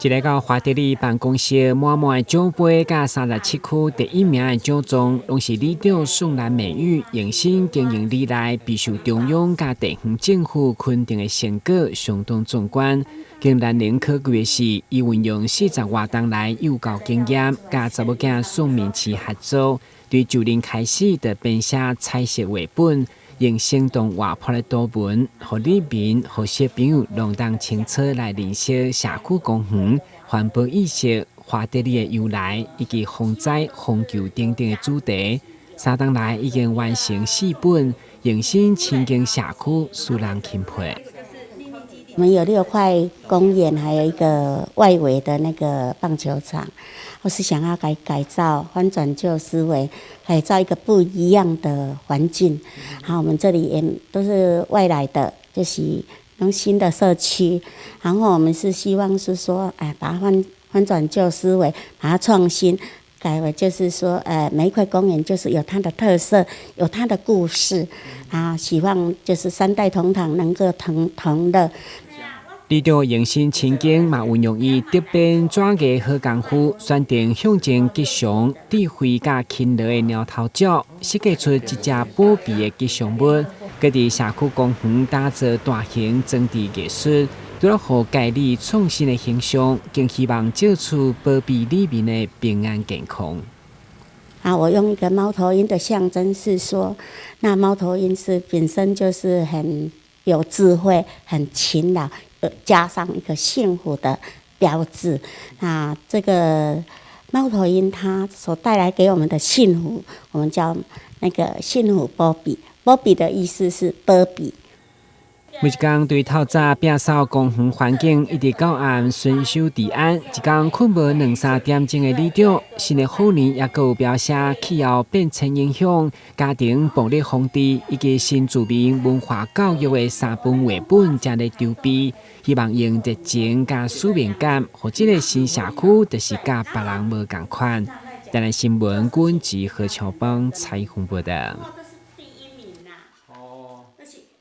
一个到华德里办公室满满奖杯，甲37区第1名的奖状，拢是里长宋兰美玉用心经营以来，备受中央甲地方政府肯定的成果，相当壮观。更难能可贵的是，伊运用40多年来幼教经验，甲查某囝宋明琪合作，对就零开始就编写彩色绘本。用生动活泼的图文，让里民、和小朋友拢当清楚来认识社区公园、环保意识、华德里的由来，以及防灾、防救等等的主题。3年来已经完成4本，用心亲近社区，使人钦佩。我们有6块公园，还有一个外围的那个棒球场。我是想要改造，翻转旧思维，改造一个不一样的环境。好，我们这里也都是外来的，就是用新的社区。然后我们是希望是说，把它翻转旧思维，把它创新。改为就是说，每一块公园就是有它的特色，有它的故事，啊，希望就是3代同堂能够同乐。里长用心亲近，嘛运用伊特别专业好功夫，选定象征吉祥、智慧甲勤劳的鸟头鸟，设计出一只宝贝的吉祥物，佮伫社区公园打造大型装置艺术。除了互街里创新的形象，更希望做出保庇里民的平安健康。我用一个猫头鹰的象征是说，那猫头鹰是本身就是很有智慧、很勤劳，加上一个幸福的标志。那这个猫头鹰它所带来给我们的幸福，我们叫那个幸福波比。波比的意思是波比。每一天对透早摒扫公园环境，一直到暗遵守治安，一天困无2-3点钟的里长，新的虎年也有标写气候变迁影响、家庭暴力防治以及新住民文化教育的3本绘本正在筹备，希望用热情加使命感，让这个新社区就是甲别人无同款。台南新闻管制何超邦采访报道。